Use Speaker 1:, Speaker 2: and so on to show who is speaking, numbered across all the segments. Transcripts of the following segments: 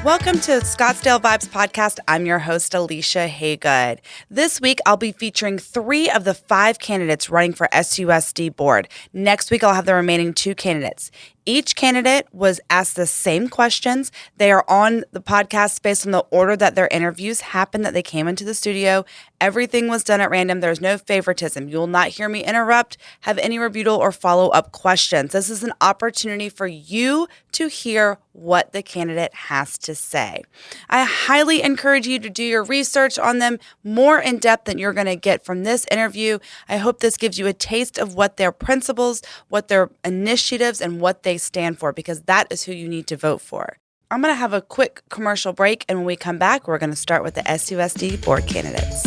Speaker 1: Welcome to Scottsdale Vibes Podcast. I'm your host, Alicia Haygood. This week, I'll be featuring 3 of the 5 candidates running for SUSD board. Next week, I'll have the remaining 2 candidates. Each candidate was asked the same questions. They are on the podcast based on the order that their interviews happened, that they came into the studio. Everything was done at random. There's no favoritism. You will not hear me interrupt, have any rebuttal, or follow-up questions. This is an opportunity for you to hear what the candidate has to say. I highly encourage you to do your research on them more in depth than you're going to get from this interview. I hope this gives you a taste of what their principles, what their initiatives, and what they stand for, because that is who you need to vote for. I'm going to have a quick commercial break, and when we come back, we're going to start with the SUSD board candidates.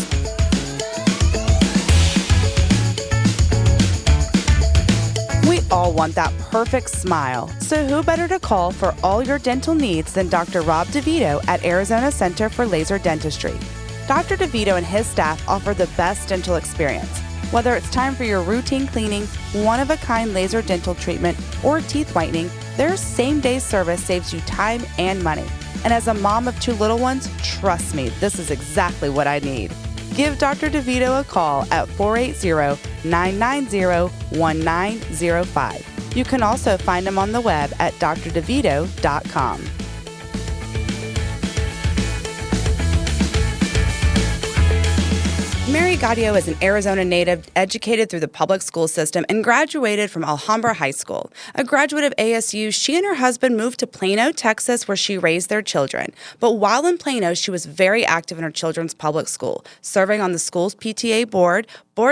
Speaker 1: We all want that perfect smile, so who better to call for all your dental needs than Dr. Robb Vaules at Arizona Center for Laser Dentistry. Dr. Gaudio and his staff offer the best dental experience. Whether it's time for your routine cleaning, one-of-a-kind laser dental treatment, or teeth whitening, their same-day service saves you time and money. And as a mom of 2 little ones, trust me, this is exactly what I need. Give Dr. DeVito a call at 480-990-1905. You can also find him on the web at drdevito.com. Mary Gaudio is an Arizona native, educated through the public school system, and graduated from Alhambra High School. A graduate of ASU, she and her husband moved to Plano, Texas, where she raised their children. But while in Plano, she was very active in her children's public school, serving on the school's PTA board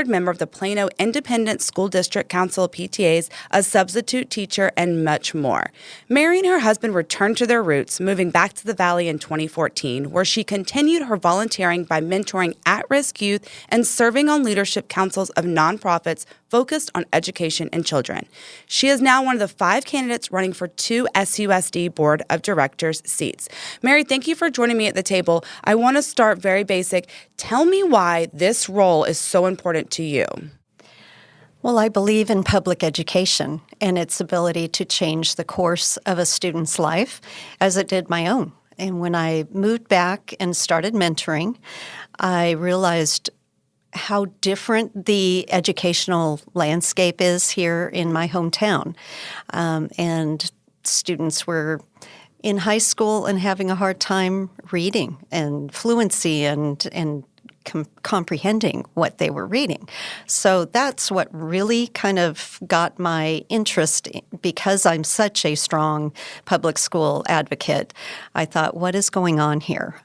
Speaker 1: member of the Plano Independent School District Council of PTAs, a substitute teacher, and much more. Mary and her husband returned to their roots, moving back to the Valley in 2014, where she continued her volunteering by mentoring at-risk youth and serving on leadership councils of nonprofits focused on education and children. She is now one of the 5 candidates running for 2 SUSD Board of Directors seats. Mary, thank you for joining me at the table. I want to start very basic. Tell me why this role is so important to you.
Speaker 2: Well, I believe in public education and its ability to change the course of a student's life, as it did my own. And when I moved back and started mentoring, I realized how different the educational landscape is here in my hometown. And students were in high school and having a hard time reading and fluency and comprehending what they were reading. So that's what really kind of got my interest, because I'm such a strong public school advocate. I thought, what is going on here?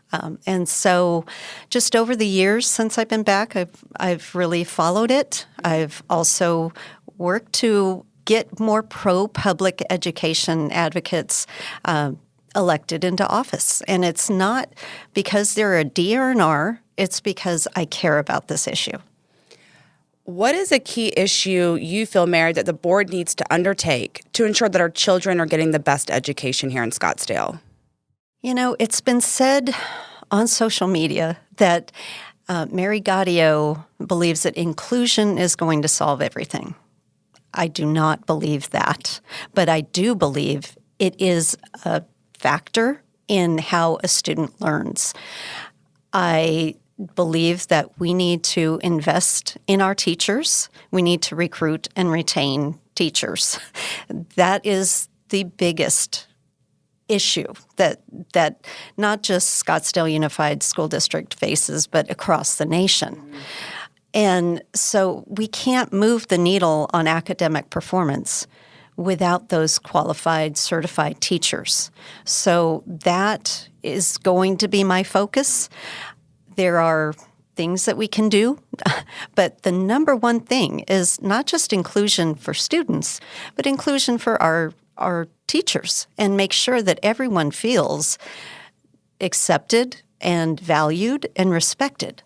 Speaker 2: And so just over the years since I've been back, I've really followed it. I've also worked to get more pro-public education advocates elected into office. And it's not because they're a D or an R. It's because I care about this issue.
Speaker 1: What is a key issue you feel, Mary, that the board needs to undertake to ensure that our children are getting the best education here in Scottsdale?
Speaker 2: You know, it's been said on social media that Mary Guadio believes that inclusion is going to solve everything. I do not believe that, but I do believe it is a factor in how a student learns. I believe that we need to invest in our teachers. We need to recruit and retain teachers. That is the biggest issue that not just Scottsdale Unified School District faces, but across the nation. Mm-hmm. And so we can't move the needle on academic performance without those qualified, certified teachers. So that is going to be my focus. There are things that we can do, but the number one thing is not just inclusion for students, but inclusion for our teachers, and make sure that everyone feels accepted and valued and respected.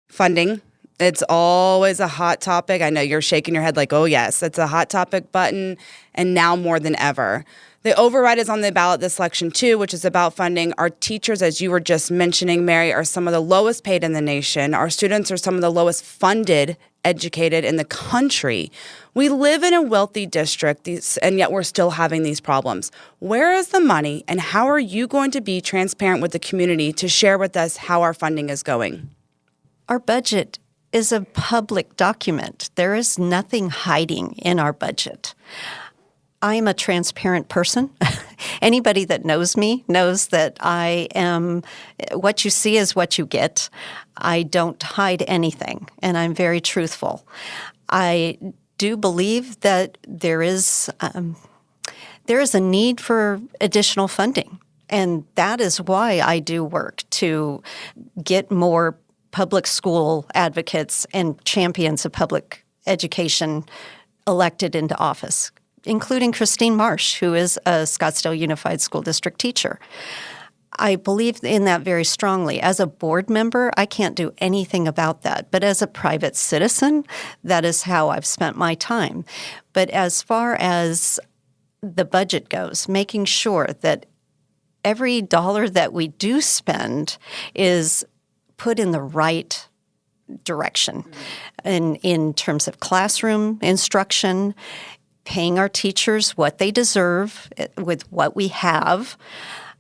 Speaker 1: Funding. It's always a hot topic. I know you're shaking your head like, oh, yes, it's a hot topic button, and now more than ever. The override is on the ballot this election, too, which is about funding. Our teachers, as you were just mentioning, Mary, are some of the lowest paid in the nation. Our students are some of the lowest funded educated in the country. We live in a wealthy district, and yet we're still having these problems. Where is the money, and how are you going to be transparent with the community to share with us how our funding is going?
Speaker 2: Our budget is a public document. There is nothing hiding in our budget. I'm a transparent person. Anybody that knows me knows that I am, what you see is what you get. I don't hide anything, and I'm very truthful. I do believe that there is a need for additional funding, and that is why I do work to get more public school advocates and champions of public education elected into office, including Christine Marsh, who is a Scottsdale Unified School District teacher. I believe in that very strongly. As a board member, I can't do anything about that. But as a private citizen, that is how I've spent my time. But as far as the budget goes, making sure that every dollar that we do spend is put in the right direction in terms of classroom instruction, paying our teachers what they deserve with what we have.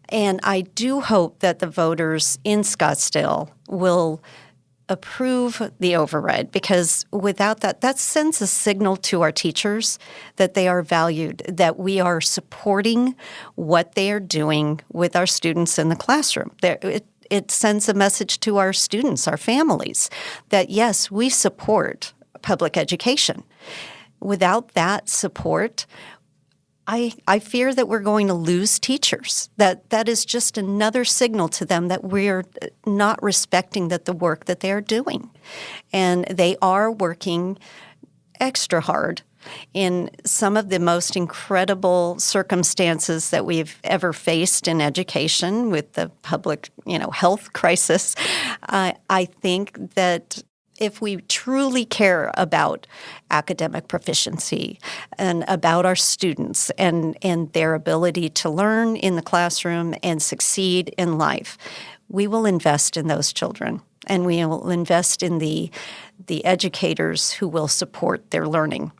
Speaker 2: And I do hope that the voters in Scottsdale will approve the override, because without that, that sends a signal to our teachers that they are valued, that we are supporting what they are doing with our students in the classroom. It sends a message to our students, our families, that yes, we support public education. Without that support, I fear that we're going to lose teachers. That is just another signal to them that we're not respecting the work that they are doing. And they are working extra hard in some of the most incredible circumstances that we've ever faced in education with the public, health crisis. I think that if we truly care about academic proficiency and about our students and their ability to learn in the classroom and succeed in life, we will invest in those children, and we will invest in the educators who will support their learning.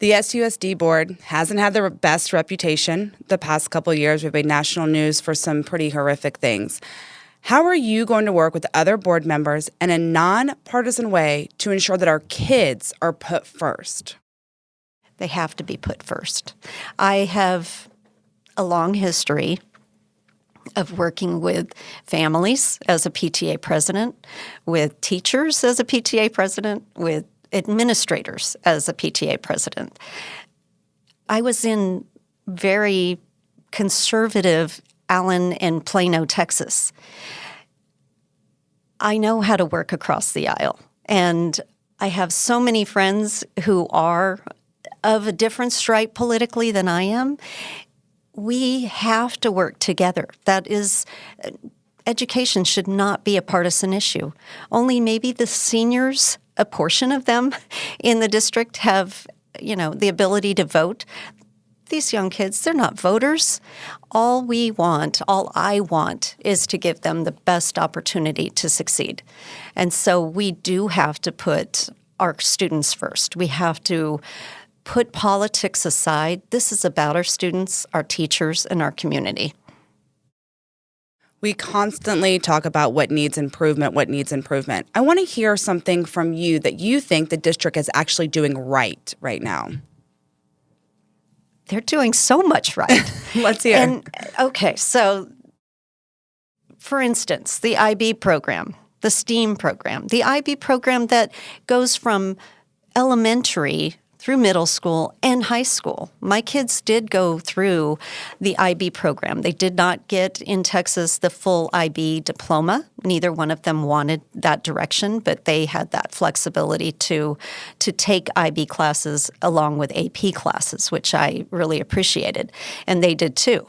Speaker 1: The SUSD board hasn't had the best reputation the past couple of years. We've made national news for some pretty horrific things. How are you going to work with other board members in a nonpartisan way to ensure that our kids are put first?
Speaker 2: They have to be put first. I have a long history of working with families as a PTA president, with teachers as a PTA president, with administrators as a PTA president. I was in very conservative Allen and Plano, Texas. I know how to work across the aisle, and I have so many friends who are of a different stripe politically than I am. We have to work together. That is, education should not be a partisan issue. Only maybe the seniors, a portion of them in the district, have, the ability to vote. These young kids, they're not voters. All I want is to give them the best opportunity to succeed. And so we do have to put our students first. We have to put politics aside. This is about our students, our teachers, and our community.
Speaker 1: We constantly talk about what needs improvement. I want to hear something from you that you think the district is actually doing right now.
Speaker 2: They're doing so much right.
Speaker 1: Let's hear.
Speaker 2: Okay, so for instance, the IB program, the STEAM program, the IB program that goes from elementary through middle school and high school. My kids did go through the IB program. They did not get in Texas the full IB diploma. Neither one of them wanted that direction, but they had that flexibility to take IB classes along with AP classes, which I really appreciated, and they did too.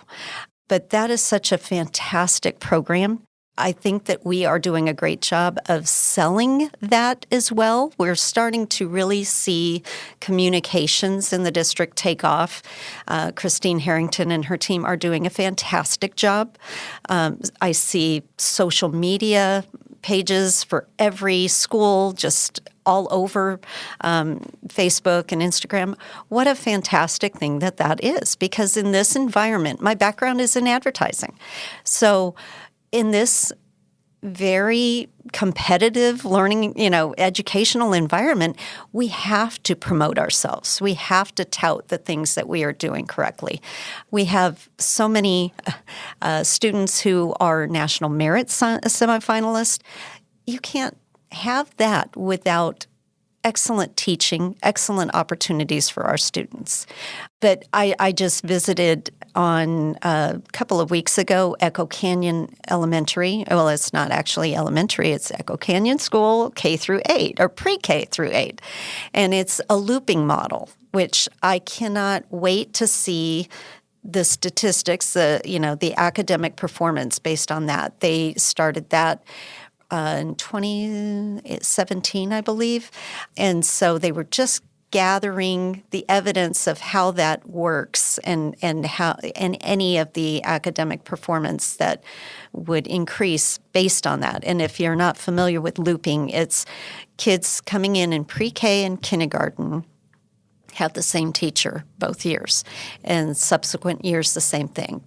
Speaker 2: But that is such a fantastic program. I think that we are doing a great job of selling that as well. We're starting to really see communications in the district take off. Christine Harrington and her team are doing a fantastic job. I see social media pages for every school just all over Facebook and Instagram. What a fantastic thing that is, because in this environment, my background is in advertising. So in this very competitive learning, educational environment, we have to promote ourselves. We have to tout the things that we are doing correctly. We have so many students who are national merit semifinalists. You can't have that without excellent teaching, excellent opportunities for our students. But I just visited on a couple of weeks ago Echo Canyon Elementary. Well, it's not actually elementary. It's Echo Canyon School K through 8 or pre-K through 8. And it's a looping model, which I cannot wait to see the statistics, the academic performance based on that. They started that in 2017, I believe. And so they were just gathering the evidence of how that works and any of the academic performance that would increase based on that. And if you're not familiar with looping, it's kids coming in pre-K and kindergarten have the same teacher both years, and subsequent years the same thing.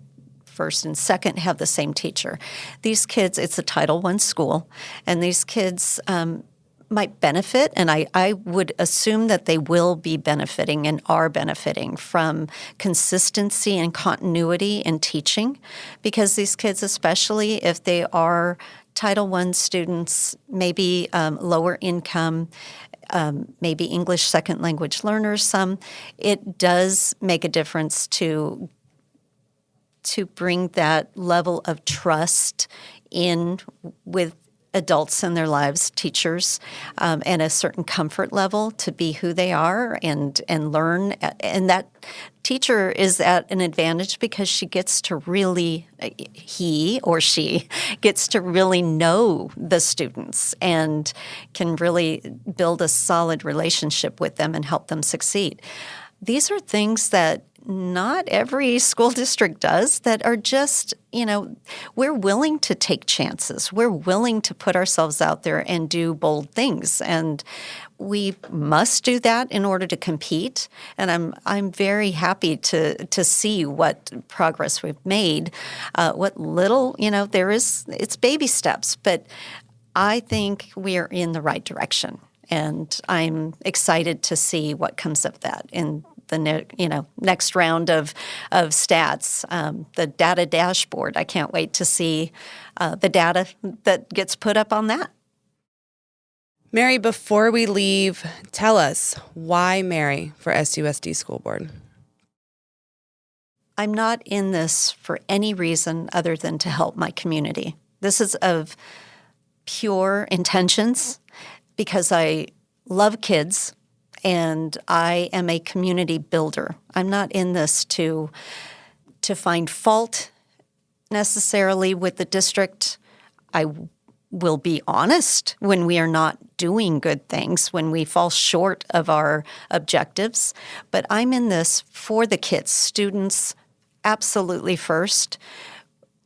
Speaker 2: First and second have the same teacher. These kids, it's a Title I school, and these kids might benefit, and I would assume that they will be benefiting and are benefiting from consistency and continuity in teaching, because these kids, especially if they are Title I students, maybe lower income, maybe English second language learners, it does make a difference to bring that level of trust in with adults in their lives, teachers, and a certain comfort level to be who they are and learn. And that teacher is at an advantage because he or she gets to really know the students and can really build a solid relationship with them and help them succeed. These are things that not every school district does, that are just, we're willing to take chances. We're willing to put ourselves out there and do bold things. And we must do that in order to compete. And I'm very happy to see what progress we've made, what little, it's baby steps. But I think we are in the right direction. And I'm excited to see what comes of that in the next round of stats, the data dashboard. I can't wait to see the data that gets put up on that.
Speaker 1: Mary, before we leave, tell us why Mary for SUSD School Board.
Speaker 2: I'm not in this for any reason other than to help my community. This is of pure intentions because I love kids. And I am a community builder. I'm not in this to find fault necessarily with the district. I will be honest when we are not doing good things, when we fall short of our objectives. But I'm in this for the kids, students, absolutely first.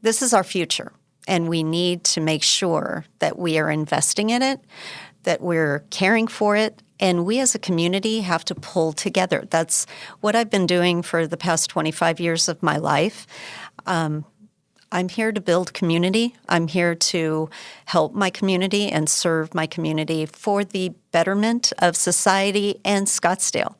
Speaker 2: This is our future, and we need to make sure that we are investing in it, that we're caring for it, and we as a community have to pull together. That's what I've been doing for the past 25 years of my life. I'm here to build community. I'm here to help my community and serve my community for the betterment of society and Scottsdale.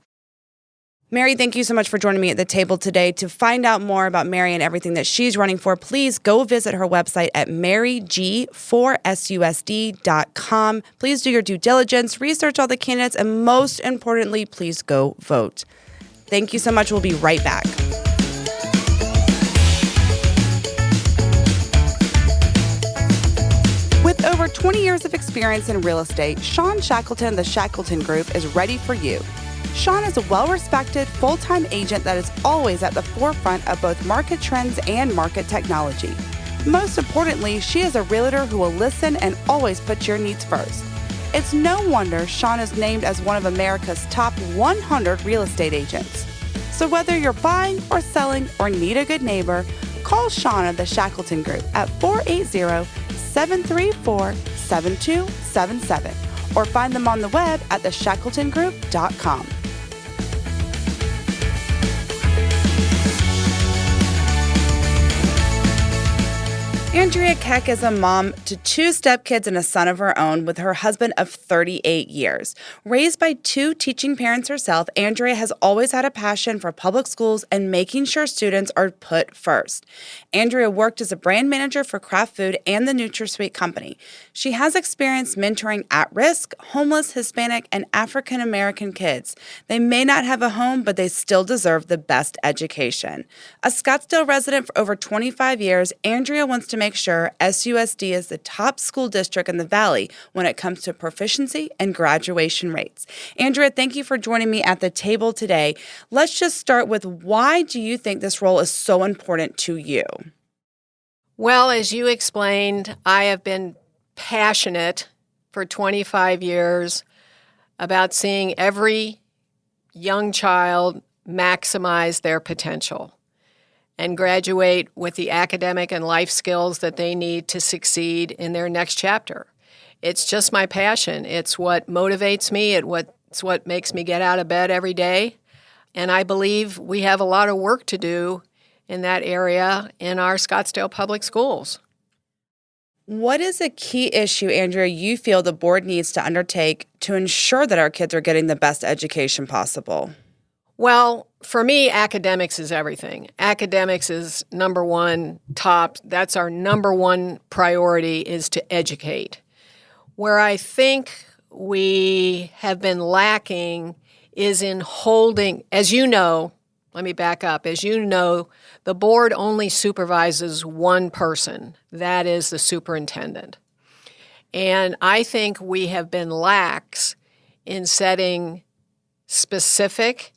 Speaker 1: Mary, thank you so much for joining me at the table today. To find out more about Mary and everything that she's running for, please go visit her website at maryg4susd.com. Please do your due diligence, research all the candidates, and most importantly, please go vote. Thank you so much. We'll be right back. With over 20 years of experience in real estate, Sean Shackleton, the Shackleton Group, is ready for you. Sean is a well-respected, full-time agent that is always at the forefront of both market trends and market technology. Most importantly, she is a realtor who will listen and always put your needs first. It's no wonder Sean is named as one of America's top 100 real estate agents. So whether you're buying or selling or need a good neighbor, call Sean of the Shackleton Group at 480-734-7277. or find them on the web at theshackletongroup.com. Andrea Keck is a mom to 2 stepkids and a son of her own with her husband of 38 years. Raised by 2 teaching parents herself, Andrea has always had a passion for public schools and making sure students are put first. Andrea worked as a brand manager for Kraft Food and the NutraSweet company. She has experience mentoring at-risk, homeless, Hispanic, and African American kids. They may not have a home, but they still deserve the best education. A Scottsdale resident for over 25 years, Andrea wants to make sure SUSD is the top school district in the Valley when it comes to proficiency and graduation rates. Andrea, thank you for joining me at the table today. Let's just start with, why do you think this role is so important to you?
Speaker 3: Well, as you explained, I have been passionate for 25 years about seeing every young child maximize their potential and graduate with the academic and life skills that they need to succeed in their next chapter. It's just my passion. It's what motivates me. It's what makes me get out of bed every day. And I believe we have a lot of work to do in that area in our Scottsdale public schools.
Speaker 1: What is a key issue, Andrea, you feel the board needs to undertake to ensure that our kids are getting the best education possible?
Speaker 3: Well, for me, academics is everything. Academics is number one top. That's our number one priority, is to educate. Where I think we have been lacking is in holding, as you know, let me back up. As you know, the board only supervises one person. That is the superintendent. And I think we have been lax in setting specific,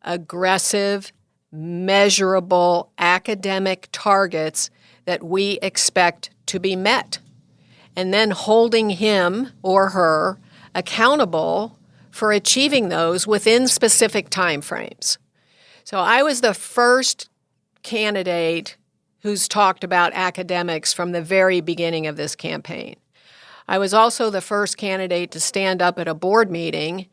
Speaker 3: aggressive, measurable academic targets that we expect to be met, and then holding him or her accountable for achieving those within specific time frames. So I was the first candidate who's talked about academics from the very beginning of this campaign. I was also the first candidate to stand up at a board meeting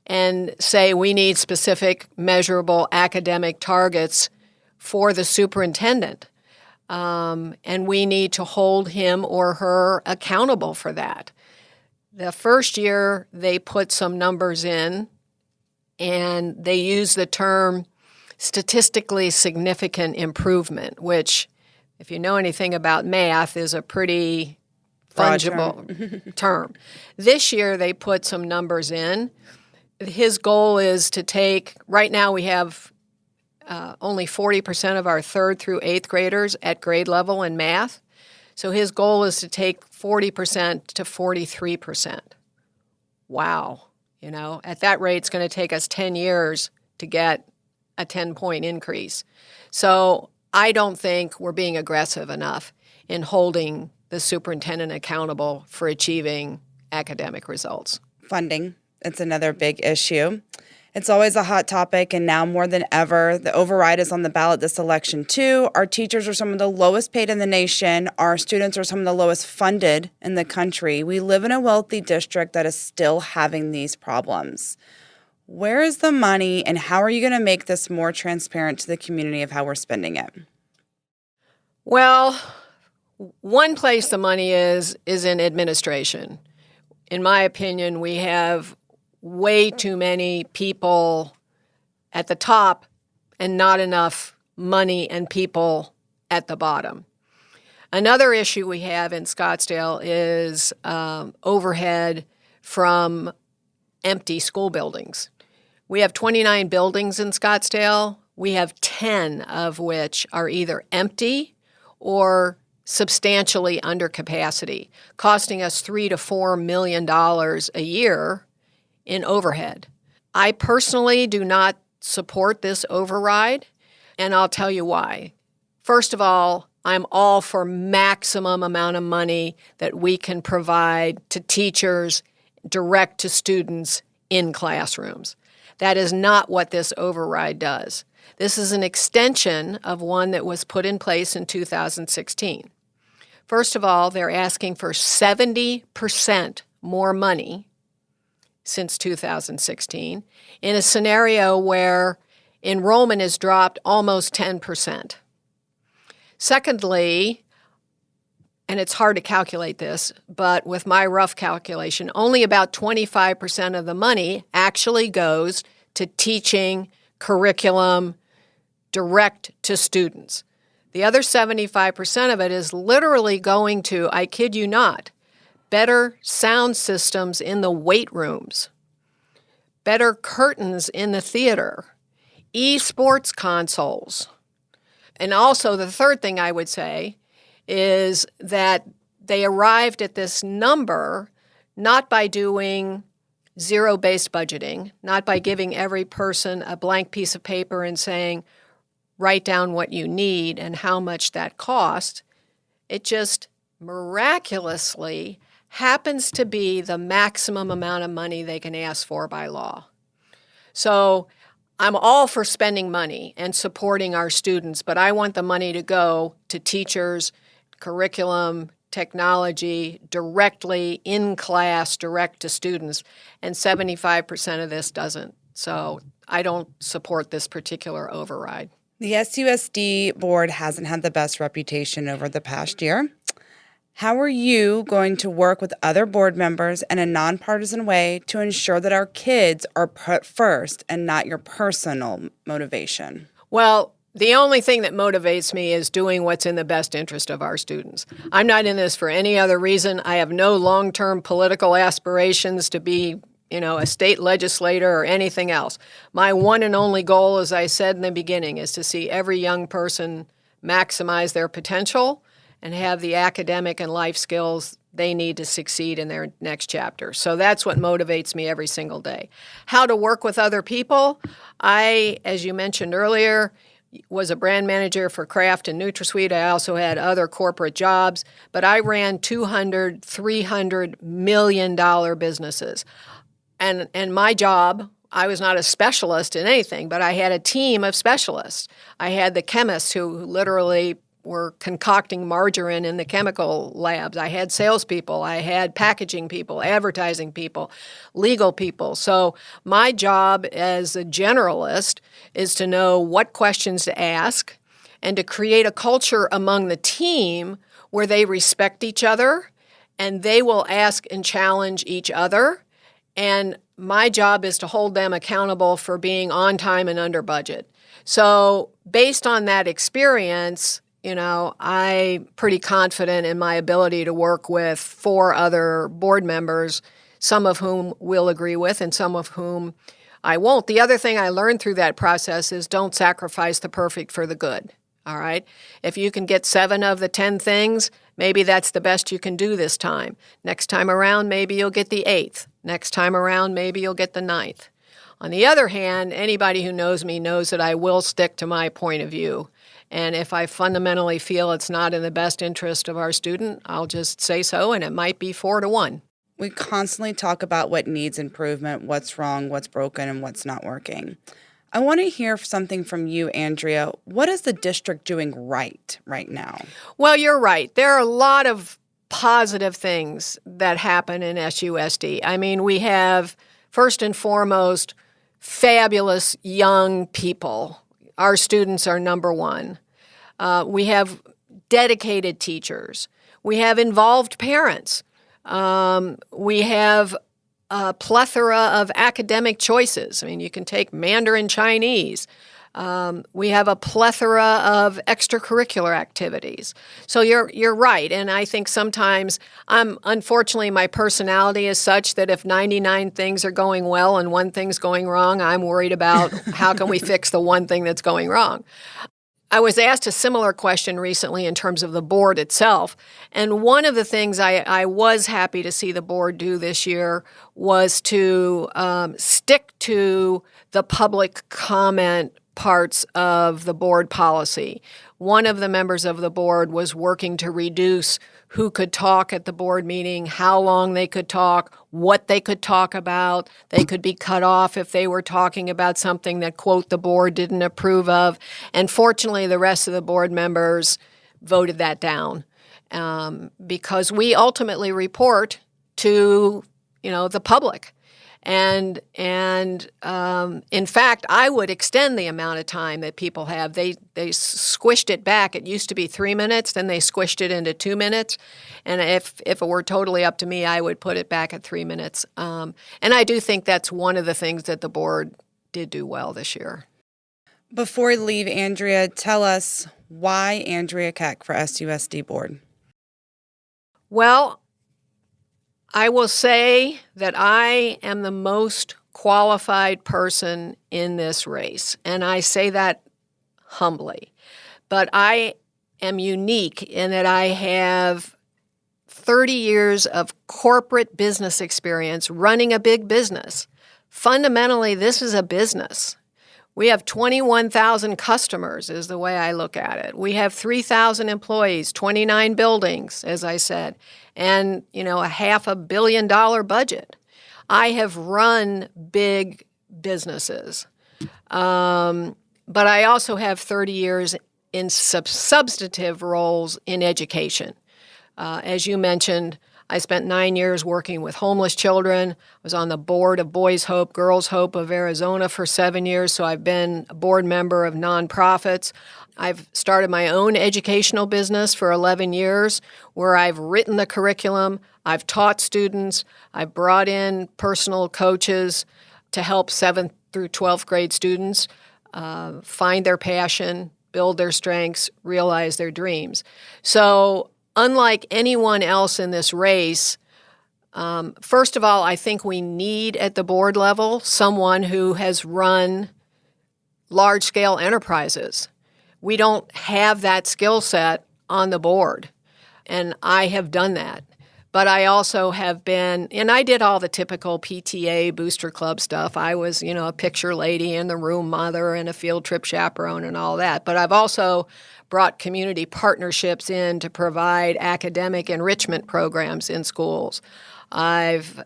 Speaker 3: and say we need specific, measurable academic targets for the superintendent. And we need to hold him or her accountable for that. The first year, they put some numbers in, and they used the term statistically significant improvement, which, if you know anything about math, is a pretty fungible term. This year, they put some numbers in. His goal is to take, right now we have only 40% of our 3rd through 8th graders at grade level in math. So his goal is to take 40% to 43%. Wow. You know, at that rate, it's going to take us 10 years to get a 10-point increase. So I don't think we're being aggressive enough in holding the superintendent accountable for achieving academic results.
Speaker 1: Funding. It's another big issue. It's always a hot topic, and now more than ever, the override is on the ballot this election too. Our teachers are some of the lowest paid in the nation. Our students are some of the lowest funded in the country. We live in a wealthy district that is still having these problems. Where is the money, and how are you going to make this more transparent to the community of how we're spending it?
Speaker 3: Well, one place the money is in administration. In my opinion, we have way too many people at the top and not enough money and people at the bottom. Another issue we have in Scottsdale is overhead from empty school buildings. We have 29 buildings in Scottsdale. We have 10 of which are either empty or substantially under capacity, costing us $3 to $4 million a year in overhead. I personally do not support this override, and I'll tell you why. First of all, I'm all for maximum amount of money that we can provide to teachers, direct to students in classrooms. That is not what this override does. This is an extension of one that was put in place in 2016. First of all, they're asking for 70% more money since 2016 in a scenario where enrollment has dropped almost 10%. Secondly, and it's hard to calculate this, but with my rough calculation, only about 25% of the money actually goes to teaching curriculum direct to students. The other 75% of it is literally going to, I kid you not, better sound systems in the weight rooms, better curtains in the theater, esports consoles. And also the third thing I would say is that they arrived at this number not by doing zero-based budgeting, not by giving every person a blank piece of paper and saying, write down what you need and how much that costs. It just miraculously happens to be the maximum amount of money they can ask for by law. So I'm all for spending money and supporting our students, but I want the money to go to teachers, curriculum, technology, directly in class, direct to students, and 75% of this doesn't. So I don't support this particular override.
Speaker 1: The SUSD board hasn't had the best reputation over the past year. How are you going to work with other board members in a nonpartisan way to ensure that our kids are put first and not your personal motivation?
Speaker 3: Well, the only thing that motivates me is doing what's in the best interest of our students. I'm not in this for any other reason. I have no long-term political aspirations to be, a state legislator or anything else. My one and only goal, as I said in the beginning, is to see every young person maximize their potential and have the academic and life skills they need to succeed in their next chapter. So that's what motivates me every single day. How to work with other people? I, as you mentioned earlier, was a brand manager for Kraft and NutraSweet. I also had other corporate jobs, but I ran $200, $300 million businesses. And my job, I was not a specialist in anything, but I had a team of specialists. I had the chemists who literally were concocting margarine in the chemical labs. I had salespeople. I had packaging people, advertising people, legal people. So my job as a generalist is to know what questions to ask and to create a culture among the team where they respect each other and they will ask and challenge each other. And my job is to hold them accountable for being on time and under budget. So based on that experience, I'm pretty confident in my ability to work with 4 other board members, some of whom we'll agree with and some of whom I won't. The other thing I learned through that process is don't sacrifice the perfect for the good, all right? If you can get 7 of the 10 things, maybe that's the best you can do this time. Next time around, maybe you'll get the 8th. Next time around, maybe you'll get the 9th. On the other hand, anybody who knows me knows that I will stick to my point of view. And if I fundamentally feel it's not in the best interest of our student, I'll just say so, and it might be 4-1.
Speaker 1: We constantly talk about what needs improvement, what's wrong, what's broken, and what's not working. I want to hear something from you, Andrea. What is the district doing right now?
Speaker 3: Well, you're right. There are a lot of positive things that happen in SUSD. I mean, we have, first and foremost, fabulous young people. Our students are number one. We have dedicated teachers. We have involved parents. We have a plethora of academic choices. I mean, you can take Mandarin Chinese. We have a plethora of extracurricular activities. So you're right, and I think sometimes unfortunately my personality is such that if 99 things are going well and one thing's going wrong, I'm worried about how can we fix the one thing that's going wrong. I was asked a similar question recently in terms of the board itself, and one of the things I was happy to see the board do this year was to stick to the public comment parts of the board policy. One of the members of the board was working to reduce who could talk at the board meeting, how long they could talk, what they could talk about. They could be cut off if they were talking about something that, quote, the board didn't approve of. And fortunately, the rest of the board members voted that down because we ultimately report to, the public. And in fact, I would extend the amount of time that people have. They squished it back. It used to be 3 minutes, then they squished it into 2 minutes. And if it were totally up to me, I would put it back at 3 minutes. And I do think that's one of the things that the board did do well this year.
Speaker 1: Before we leave, Andrea, tell us why Andrea Keck for SUSD board.
Speaker 3: Well, I will say that I am the most qualified person in this race, and I say that humbly. But I am unique in that I have 30 years of corporate business experience running a big business. Fundamentally, this is a business. We have 21,000 customers is the way I look at it. We have 3,000 employees, 29 buildings, as I said, and, a $500 million budget. I have run big businesses, but I also have 30 years in substantive roles in education. As you mentioned, I spent 9 years working with homeless children. I was on the board of Boys Hope, Girls Hope of Arizona for 7 years, so I've been a board member of nonprofits. I've started my own educational business for 11 years where I've written the curriculum, I've taught students, I've brought in personal coaches to help 7th through 12th grade students find their passion, build their strengths, realize their dreams. So unlike anyone else in this race, first of all, I think we need at the board level someone who has run large-scale enterprises. We don't have that skill set on the board, and I have done that. But I also have been, and I did all the typical PTA booster club stuff. I was, a picture lady and the room mother and a field trip chaperone and all that. But I've also brought community partnerships in to provide academic enrichment programs in schools. I've,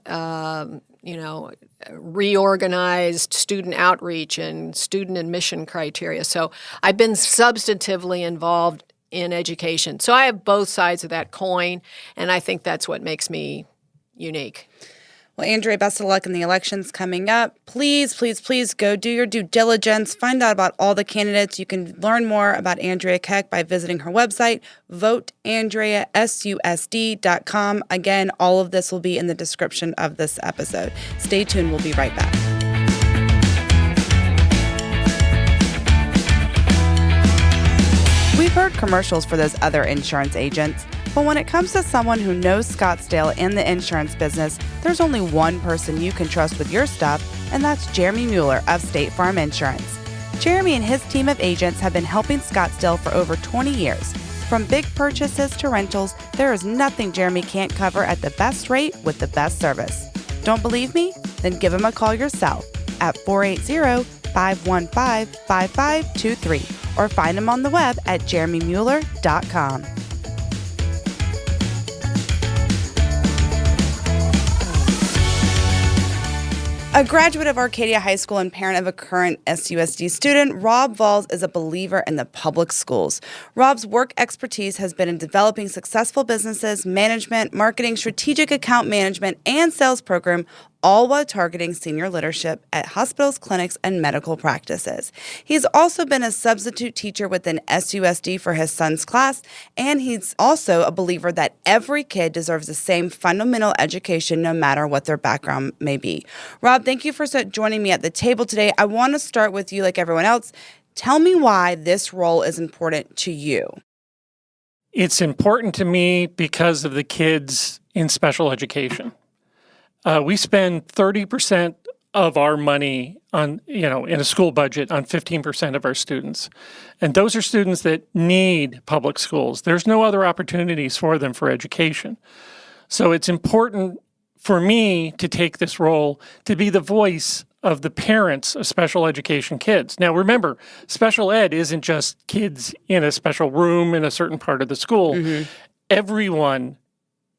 Speaker 3: reorganized student outreach and student admission criteria. So I've been substantively involved in education. So I have both sides of that coin, and I think that's what makes me unique.
Speaker 1: Well, Andrea, best of luck in the elections coming up. Please, please, please go do your due diligence. Find out about all the candidates. You can learn more about Andrea Keck by visiting her website, voteandreasusd.com. Again, all of this will be in the description of this episode. Stay tuned. We'll be right back. We've heard commercials for those other insurance agents, but when it comes to someone who knows Scottsdale and the insurance business, there's only one person you can trust with your stuff, and that's Jeremy Mueller of State Farm Insurance. Jeremy and his team of agents have been helping Scottsdale for over 20 years. From big purchases to rentals, there is nothing Jeremy can't cover at the best rate with the best service. Don't believe me? Then give him a call yourself at 480-515-5523 or find him on the web at jeremymueller.com. A graduate of Arcadia High School and parent of a current SUSD student, Robb Vaules is a believer in the public schools. Robb's work expertise has been in developing successful businesses, management, marketing, strategic account management, and sales program, all while targeting senior leadership at hospitals, clinics, and medical practices. He's also been a substitute teacher within SUSD for his son's class, and he's also a believer that every kid deserves the same fundamental education no matter what their background may be. Robb, thank you for joining me at the table today. I want to start with you like everyone else. Tell me why this role is important to you.
Speaker 4: It's important to me because of the kids in special education. We spend 30% of our money on, in a school budget on 15% of our students. And those are students that need public schools. There's no other opportunities for them for education. So it's important for me to take this role to be the voice of the parents of special education kids. Now, remember, special ed isn't just kids in a special room in a certain part of the school. Mm-hmm. Everyone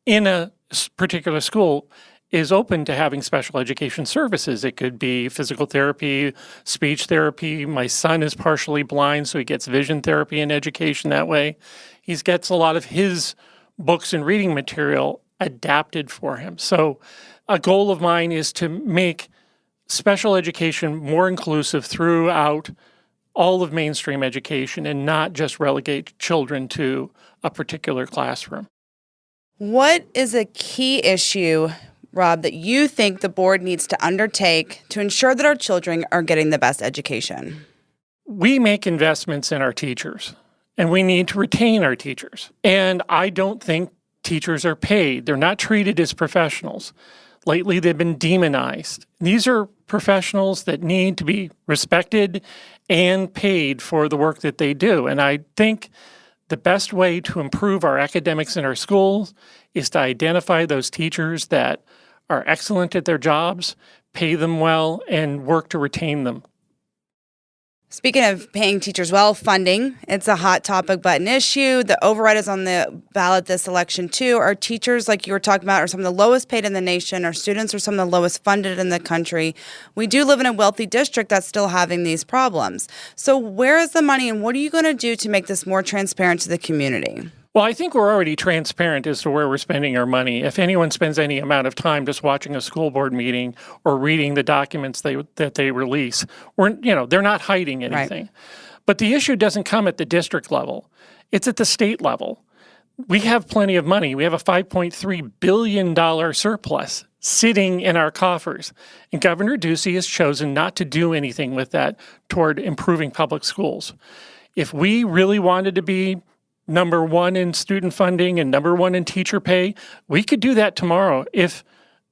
Speaker 4: in a particular school is open to having special education services. It could be physical therapy, speech therapy. My son is partially blind, so he gets vision therapy and education that way. He gets a lot of his books and reading material adapted for him. So a goal of mine is to make special education more inclusive throughout all of mainstream education and not just relegate children to a particular classroom.
Speaker 1: What is a key issue, Rob, that you think the board needs to undertake to ensure that our children are getting the best education?
Speaker 4: We make investments in our teachers, and we need to retain our teachers. And I don't think teachers are paid. They're not treated as professionals. Lately, they've been demonized. These are professionals that need to be respected and paid for the work that they do. And I think the best way to improve our academics in our schools is to identify those teachers that are excellent at their jobs, pay them well, and work to retain them.
Speaker 1: Speaking of paying teachers well, funding, it's a hot topic button issue. The override is on the ballot this election too. Our teachers, like you were talking about, are some of the lowest paid in the nation. Our students are some of the lowest funded in the country. We do live in a wealthy district that's still having these problems. So where is the money, and what are you going to do to make this more transparent to the community?
Speaker 4: Well, I think we're already transparent as to where we're spending our money. If anyone spends any amount of time just watching a school board meeting or reading the documents that they release, they're not hiding anything. Right. But the issue doesn't come at the district level. It's at the state level. We have plenty of money. We have a $5.3 billion surplus sitting in our coffers. And Governor Ducey has chosen not to do anything with that toward improving public schools. If we really wanted to be number one in student funding and number one in teacher pay, we could do that tomorrow if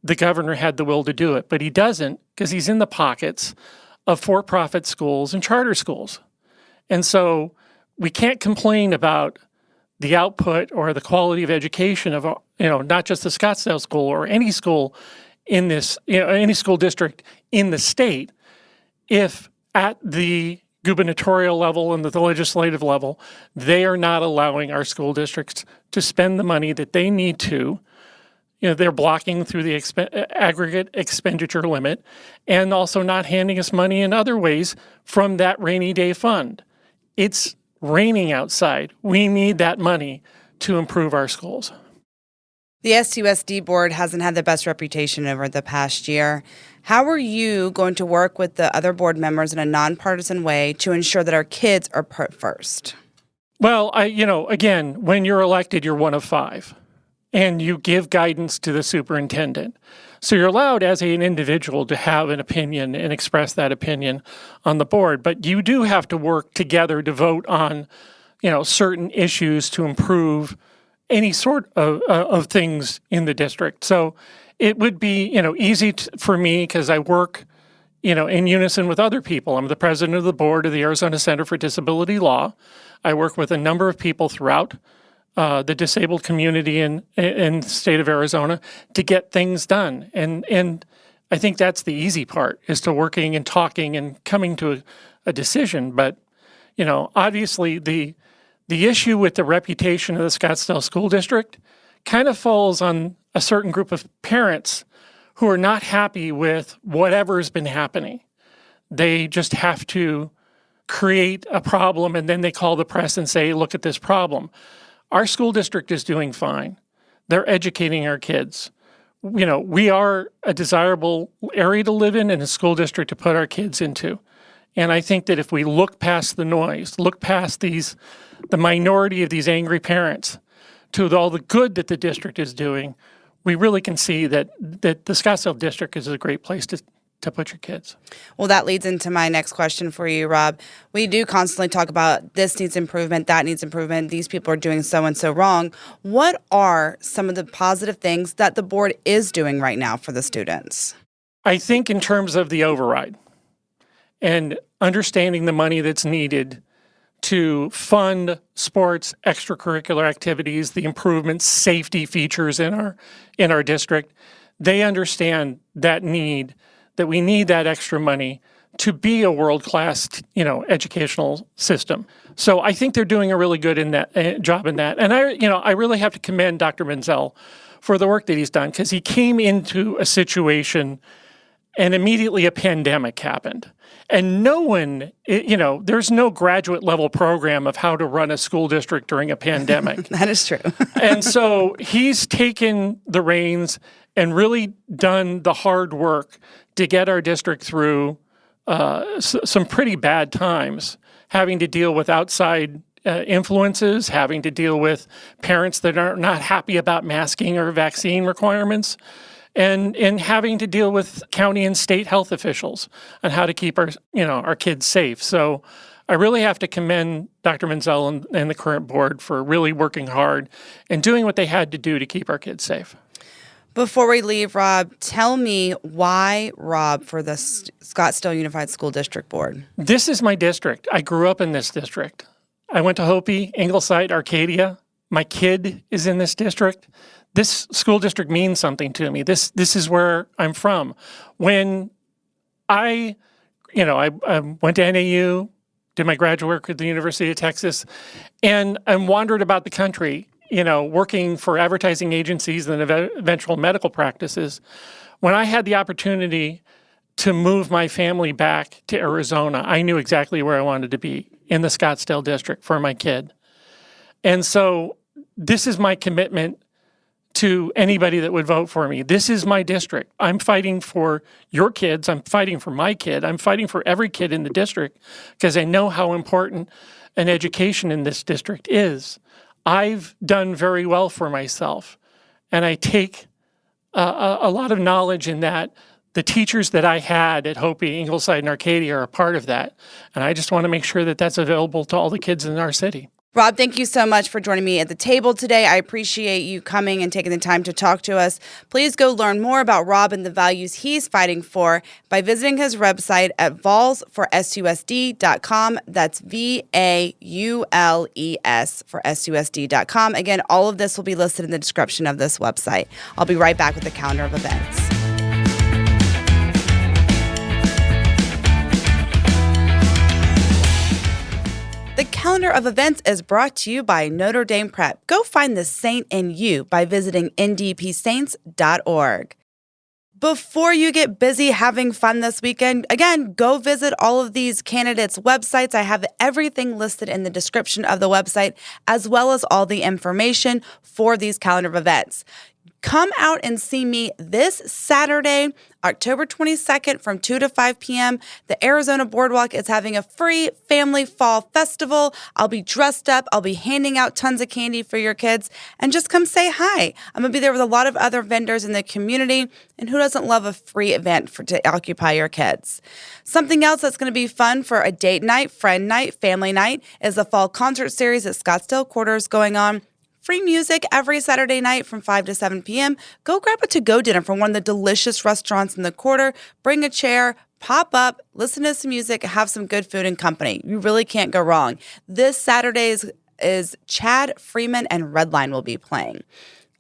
Speaker 4: the governor had the will to do it. But he doesn't, because he's in the pockets of for-profit schools and charter schools. And so we can't complain about the output or the quality of education of, not just the Scottsdale school or any school in this, any school district in the state, if at the gubernatorial level and the legislative level, they are not allowing our school districts to spend the money that they need to. They're blocking through the aggregate expenditure limit and also not handing us money in other ways from that rainy day fund. It's raining outside. We need that money to improve our schools.
Speaker 1: The SUSD board hasn't had the best reputation over the past year. How are you going to work with the other board members in a nonpartisan way to ensure that our kids are put first?
Speaker 4: Well, again, when you're elected, you're one of five, and you give guidance to the superintendent. So you're allowed as an individual to have an opinion and express that opinion on the board, but you do have to work together to vote on, certain issues to improve any sort of things in the district. So it would be, easy for me because I work, in unison with other people. I'm the president of the board of the Arizona Center for Disability Law. I work with a number of people throughout the disabled community in the state of Arizona to get things done. And I think that's the easy part, is to working and talking and coming to a decision. But, obviously the issue with the reputation of the Scottsdale School District kind of falls on a certain group of parents who are not happy with whatever's been happening. They just have to create a problem and then they call the press and say, look at this problem. Our school district is doing fine. They're educating our kids. We are a desirable area to live in and a school district to put our kids into. And I think that if we look past the noise, look past the minority of these angry parents to all the good that the district is doing, we really can see that the Scottsdale district is a great place to put your kids.
Speaker 1: Well, that leads into my next question for you, Rob. We do constantly talk about this needs improvement, that needs improvement, these people are doing so and so wrong. What are some of the positive things that the board is doing right now for the students?
Speaker 4: I think in terms of the override and understanding the money that's needed to fund sports, extracurricular activities, the improvements, safety features in our district, they understand that we need that extra money to be a world-class, educational system. So I think they're doing a really good job in that. And I really have to commend Dr. Menzel for the work that he's done, because he came into a situation and immediately a pandemic happened. And no one, there's no graduate level program of how to run a school district during a pandemic.
Speaker 1: That is true.
Speaker 4: And so he's taken the reins and really done the hard work to get our district through some pretty bad times, having to deal with outside influences, having to deal with parents that are not happy about masking or vaccine requirements, and having to deal with county and state health officials on how to keep our kids safe. So I really have to commend Dr. Menzel and the current board for really working hard and doing what they had to do to keep our kids safe.
Speaker 1: Before we leave, Rob, tell me why Rob for the Scottsdale Unified School District Board?
Speaker 4: This is my district. I grew up in this district. I went to Hopi, Ingleside, Arcadia. My kid is in this district. This school district means something to me. This is where I'm from. When I went to NAU, did my graduate work at the University of Texas, and wandered about the country, working for advertising agencies and eventual medical practices. When I had the opportunity to move my family back to Arizona, I knew exactly where I wanted to be, in the Scottsdale district for my kid. And so this is my commitment to anybody that would vote for me. This is my district. I'm fighting for your kids. I'm fighting for my kid. I'm fighting for every kid in the district because I know how important an education in this district is. I've done very well for myself, and I take a lot of knowledge in that. The teachers that I had at Hopi, Ingleside, and Arcadia are a part of that, and I just want to make sure that that's available to all the kids in our city.
Speaker 1: Rob, thank you so much for joining me at the table today. I appreciate you coming and taking the time to talk to us. Please go learn more about Rob and the values he's fighting for by visiting his website at VaulesForSUSD.com. That's VAULES for SUSD.com. Again, all of this will be listed in the description of this website. I'll be right back with the calendar of events. The calendar of events is brought to you by Notre Dame Prep. Go find the saint in you by visiting ndpsaints.org. Before you get busy having fun this weekend, again, go visit all of these candidates' websites. I have everything listed in the description of the website, as well as all the information for these calendar of events. Come out and see me this Saturday, October 22nd from 2 to 5 p.m. The Arizona Boardwalk is having a free family fall festival. I'll be dressed up. I'll be handing out tons of candy for your kids. And just come say hi. I'm going to be there with a lot of other vendors in the community. And who doesn't love a free event to occupy your kids? Something else that's going to be fun for a date night, friend night, family night is the fall concert series at Scottsdale Quarters going on. Free music every Saturday night from 5 to 7 p.m. Go grab a to-go dinner from one of the delicious restaurants in the quarter. Bring a chair, pop up, listen to some music, have some good food and company. You really can't go wrong. This Saturday is Chad Freeman and Redline will be playing.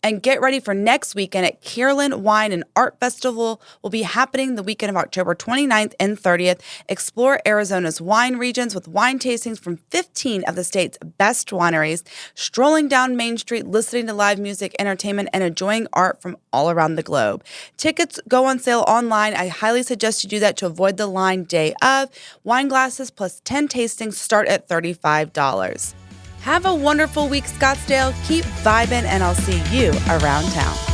Speaker 1: And get ready for next weekend at Kierland Wine and Art Festival will be happening the weekend of October 29th and 30th. Explore Arizona's wine regions with wine tastings from 15 of the state's best wineries, strolling down Main Street, listening to live music, entertainment, and enjoying art from all around the globe. Tickets go on sale online. I highly suggest you do that to avoid the line day of. Wine glasses plus 10 tastings start at $35. Have a wonderful week, Scottsdale. Keep vibing, and I'll see you around town.